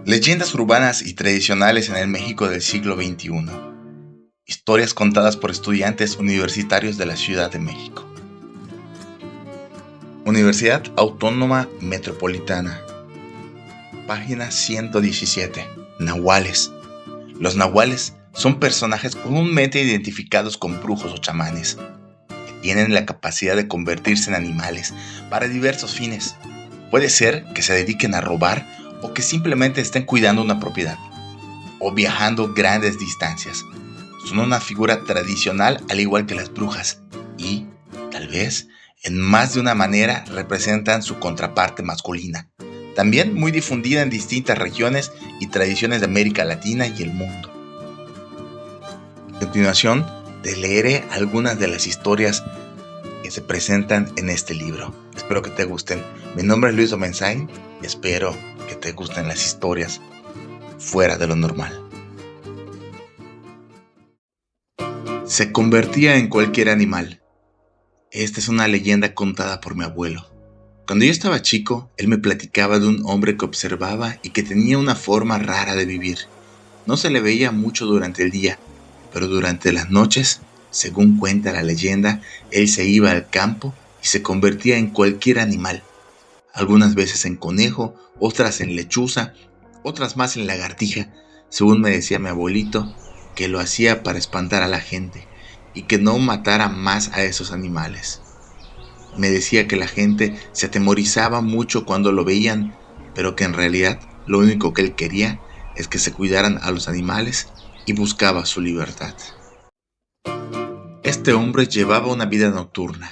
Leyendas urbanas y tradicionales en el México del siglo XXI. Historias contadas por estudiantes universitarios de la Ciudad de México. Universidad Autónoma Metropolitana. Página 117. Nahuales. Los nahuales son personajes comúnmente identificados con brujos o chamanes, que tienen la capacidad de convertirse en animales para diversos fines. Puede ser que se dediquen a robar o que simplemente estén cuidando una propiedad, o viajando grandes distancias. Son una figura tradicional al igual que las brujas y, tal vez, en más de una manera representan su contraparte masculina, también muy difundida en distintas regiones y tradiciones de América Latina y el mundo. A continuación, te leeré algunas de las historias que se presentan en este libro. Espero que te gusten. Mi nombre es Luis Domenzain y espero que te gusten las historias fuera de lo normal. Se convertía en cualquier animal. Esta es una leyenda contada por mi abuelo. Cuando yo estaba chico, él me platicaba de un hombre que observaba y que tenía una forma rara de vivir. No se le veía mucho durante el día, pero durante las noches, según cuenta la leyenda, él se iba al campo y se convertía en cualquier animal. Algunas veces en conejo, otras en lechuza, otras más en lagartija, según me decía mi abuelito, que lo hacía para espantar a la gente y que no matara más a esos animales. Me decía que la gente se atemorizaba mucho cuando lo veían, pero que en realidad lo único que él quería es que se cuidaran a los animales y buscaba su libertad. Este hombre llevaba una vida nocturna.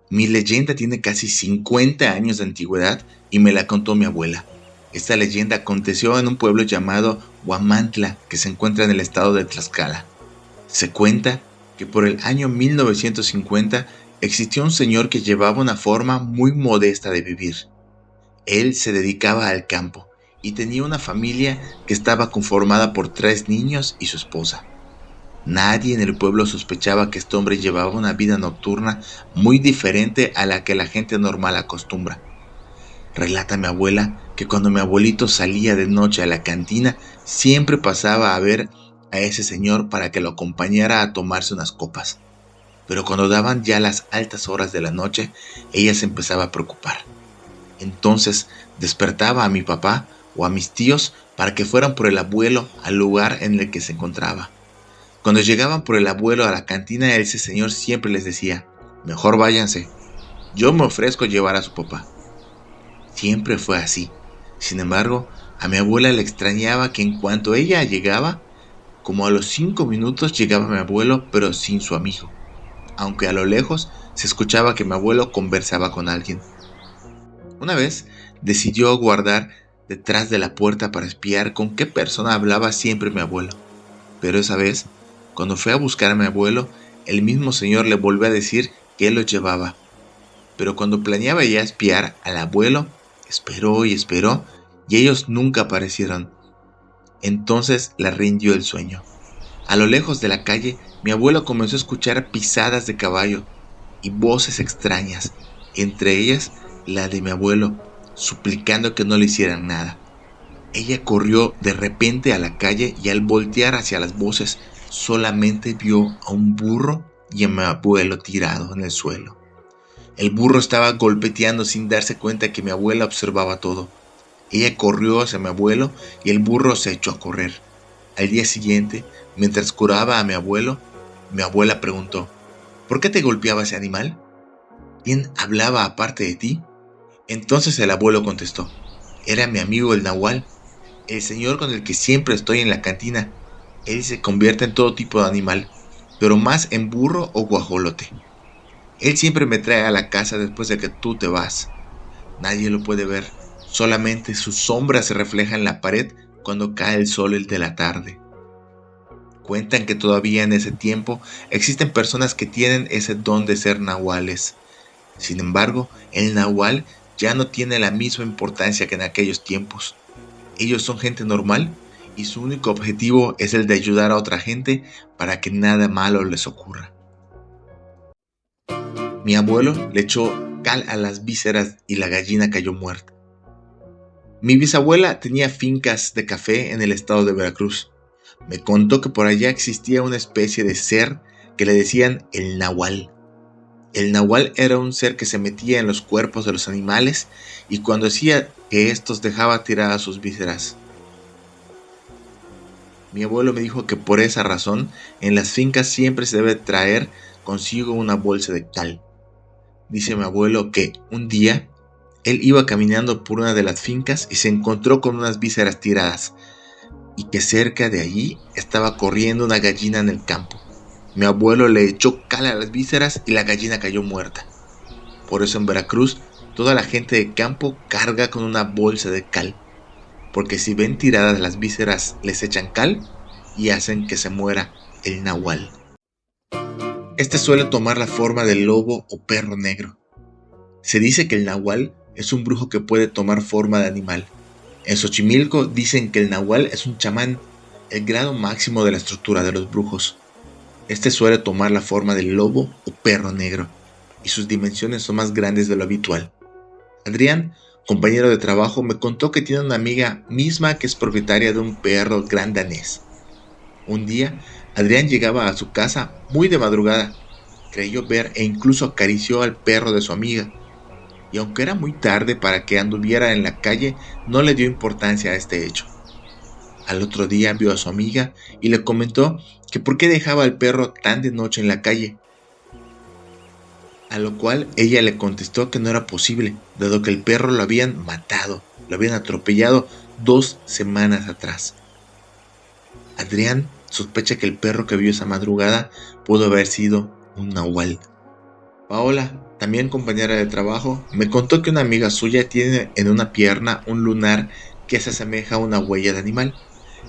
Mi leyenda tiene casi 50 años de antigüedad y me la contó mi abuela. Esta leyenda aconteció en un pueblo llamado Huamantla, que se encuentra en el estado de Tlaxcala. Se cuenta que por el año 1950 existió un señor que llevaba una forma muy modesta de vivir. Él se dedicaba al campo y tenía una familia que estaba conformada por 3 niños y su esposa. Nadie en el pueblo sospechaba que este hombre llevaba una vida nocturna muy diferente a la que la gente normal acostumbra. Relata mi abuela que cuando mi abuelito salía de noche a la cantina, siempre pasaba a ver a ese señor para que lo acompañara a tomarse unas copas. Pero cuando daban ya las altas horas de la noche, ella se empezaba a preocupar. Entonces despertaba a mi papá o a mis tíos para que fueran por el abuelo al lugar en el que se encontraba. Cuando llegaban por el abuelo a la cantina, ese señor siempre les decía: mejor váyanse, yo me ofrezco llevar a su papá. Siempre fue así. Sin embargo, a mi abuela le extrañaba que en cuanto ella llegaba, como a los 5 minutos llegaba mi abuelo, pero sin su amigo, aunque a lo lejos se escuchaba que mi abuelo conversaba con alguien. Una vez decidió guardar detrás de la puerta para espiar con qué persona hablaba siempre mi abuelo, pero esa vez, cuando fue a buscar a mi abuelo, el mismo señor le volvió a decir que él lo llevaba. Pero cuando planeaba ya espiar al abuelo, esperó y esperó, y ellos nunca aparecieron. Entonces le rindió el sueño. A lo lejos de la calle, mi abuelo comenzó a escuchar pisadas de caballo y voces extrañas, entre ellas la de mi abuelo, suplicando que no le hicieran nada. Ella corrió de repente a la calle y al voltear hacia las voces, solamente vio a un burro y a mi abuelo tirado en el suelo. El burro estaba golpeteando sin darse cuenta que mi abuela observaba todo. Ella corrió hacia mi abuelo y el burro se echó a correr. Al día siguiente, mientras curaba a mi abuelo, mi abuela preguntó: ¿por qué te golpeaba ese animal? ¿Quién hablaba aparte de ti? Entonces el abuelo contestó: era mi amigo el nahual, el señor con el que siempre estoy en la cantina. Él se convierte en todo tipo de animal, pero más en burro o guajolote. Él siempre me trae a la casa después de que tú te vas. Nadie lo puede ver, solamente su sombra se refleja en la pared cuando cae el sol de la tarde. Cuentan que todavía en ese tiempo existen personas que tienen ese don de ser nahuales. Sin embargo, el nahual ya no tiene la misma importancia que en aquellos tiempos. Ellos son gente normal y su único objetivo es el de ayudar a otra gente para que nada malo les ocurra. Mi abuelo le echó cal a las vísceras y la gallina cayó muerta. Mi bisabuela tenía fincas de café en el estado de Veracruz. Me contó que por allá existía una especie de ser que le decían el nahual. El nahual era un ser que se metía en los cuerpos de los animales y cuando hacía que estos dejaba tiradas sus vísceras. Mi abuelo me dijo que por esa razón en las fincas siempre se debe traer consigo una bolsa de cal. Dice mi abuelo que un día él iba caminando por una de las fincas y se encontró con unas vísceras tiradas y que cerca de allí estaba corriendo una gallina en el campo. Mi abuelo le echó cal a las vísceras y la gallina cayó muerta. Por eso en Veracruz toda la gente de campo carga con una bolsa de cal, porque si ven tiradas las vísceras les echan cal y hacen que se muera el nahual. Este suele tomar la forma del lobo o perro negro. Se dice que el nahual es un brujo que puede tomar forma de animal. En Xochimilco dicen que el nahual es un chamán, el grado máximo de la estructura de los brujos. Este suele tomar la forma del lobo o perro negro, y sus dimensiones son más grandes de lo habitual. Adrián, compañero de trabajo, me contó que tiene una amiga misma que es propietaria de un perro gran danés. Un día, Adrián llegaba a su casa muy de madrugada, creyó ver e incluso acarició al perro de su amiga, y aunque era muy tarde para que anduviera en la calle, no le dio importancia a este hecho. Al otro día vio a su amiga y le comentó que por qué dejaba al perro tan de noche en la calle, a lo cual ella le contestó que no era posible, dado que el perro lo habían matado, lo habían atropellado 2 semanas atrás. Adrián sospecha que el perro que vio esa madrugada pudo haber sido un nahual. Paola, también compañera de trabajo, me contó que una amiga suya tiene en una pierna un lunar que se asemeja a una huella de animal.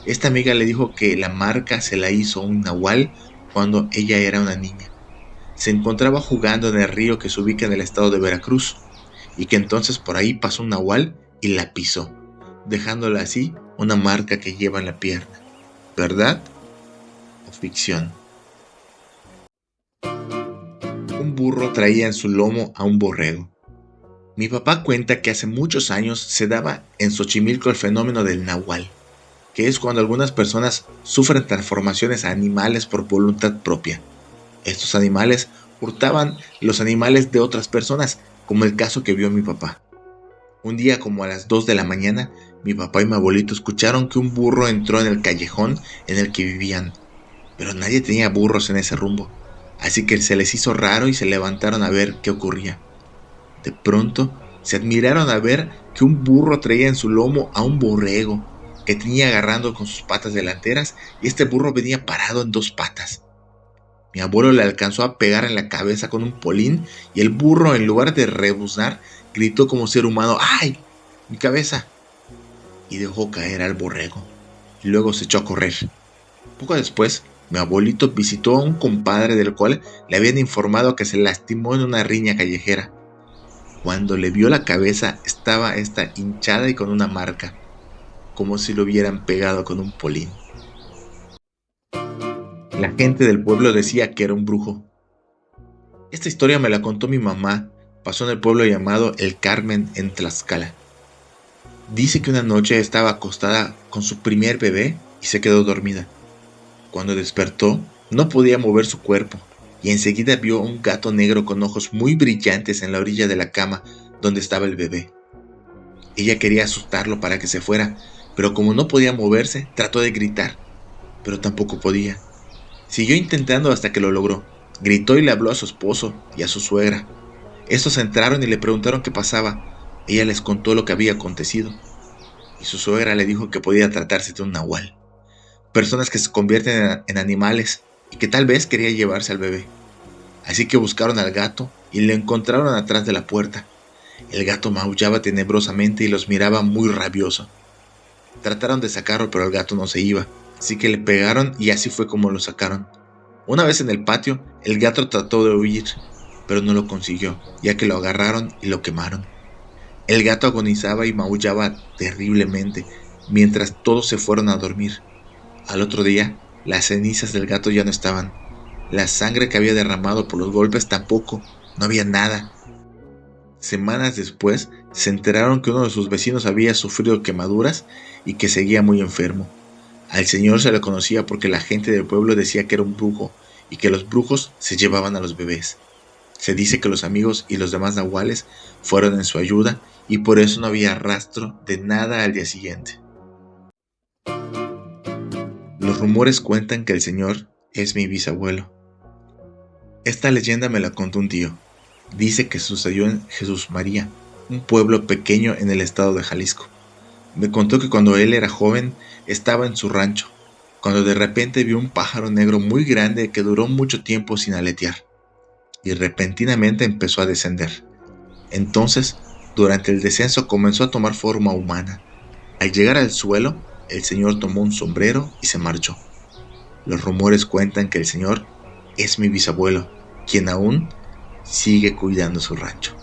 Esta amiga le dijo que la marca se la hizo un nahual cuando ella era una niña. Se encontraba jugando en el río que se ubica en el estado de Veracruz y que entonces por ahí pasó un nahual y la pisó, dejándola así una marca que lleva en la pierna. ¿Verdad o ficción? Un burro traía en su lomo a un borrego. Mi papá cuenta que hace muchos años se daba en Xochimilco el fenómeno del nahual, que es cuando algunas personas sufren transformaciones a animales por voluntad propia. Estos animales hurtaban los animales de otras personas, como el caso que vio mi papá. Un día como a las 2 de la mañana, mi papá y mi abuelito escucharon que un burro entró en el callejón en el que vivían, pero nadie tenía burros en ese rumbo, así que se les hizo raro y se levantaron a ver qué ocurría. De pronto, se admiraron a ver que un burro traía en su lomo a un borrego, que tenía agarrando con sus patas delanteras y este burro venía parado en 2 patas. Mi abuelo le alcanzó a pegar en la cabeza con un polín y el burro, en lugar de rebuznar, gritó como ser humano: ¡ay! ¡Mi cabeza! Y dejó caer al borrego. Y luego se echó a correr. Poco después, mi abuelito visitó a un compadre del cual le habían informado que se lastimó en una riña callejera. Cuando le vio la cabeza, estaba esta hinchada y con una marca, como si lo hubieran pegado con un polín. La gente del pueblo decía que era un brujo. Esta historia me la contó mi mamá. Pasó en el pueblo llamado El Carmen, en Tlaxcala. Dice que una noche estaba acostada con su primer bebé y se quedó dormida. Cuando despertó, no podía mover su cuerpo y enseguida vio un gato negro con ojos muy brillantes en la orilla de la cama donde estaba el bebé. Ella quería asustarlo para que se fuera, pero como no podía moverse, trató de gritar, pero tampoco podía. Siguió intentando hasta que lo logró. Gritó y le habló a su esposo y a su suegra. Estos entraron y le preguntaron qué pasaba. Ella les contó lo que había acontecido. Y su suegra le dijo que podía tratarse de un nahual. Personas que se convierten en animales y que tal vez quería llevarse al bebé. Así que buscaron al gato y lo encontraron atrás de la puerta. El gato maullaba tenebrosamente y los miraba muy rabioso. Trataron de sacarlo, pero el gato no se iba. Así que le pegaron y así fue como lo sacaron. Una vez en el patio, el gato trató de huir, pero no lo consiguió, ya que lo agarraron y lo quemaron. El gato agonizaba y maullaba terriblemente, mientras todos se fueron a dormir. Al otro día, las cenizas del gato ya no estaban. La sangre que había derramado por los golpes tampoco, no había nada. Semanas después, Se enteraron que uno de sus vecinos había sufrido quemaduras y que seguía muy enfermo. Al señor se le conocía porque la gente del pueblo decía que era un brujo y que los brujos se llevaban a los bebés. Se dice que los amigos y los demás nahuales fueron en su ayuda y por eso no había rastro de nada al día siguiente. Los rumores cuentan que el señor es mi bisabuelo. Esta leyenda me la contó un tío. Dice que sucedió en Jesús María, un pueblo pequeño en el estado de Jalisco. Me contó que cuando él era joven estaba en su rancho, cuando de repente vio un pájaro negro muy grande que duró mucho tiempo sin aletear, y repentinamente empezó a descender. Entonces, durante el descenso comenzó a tomar forma humana. Al llegar al suelo, el señor tomó un sombrero y se marchó. Los rumores cuentan que el señor es mi bisabuelo, quien aún sigue cuidando su rancho.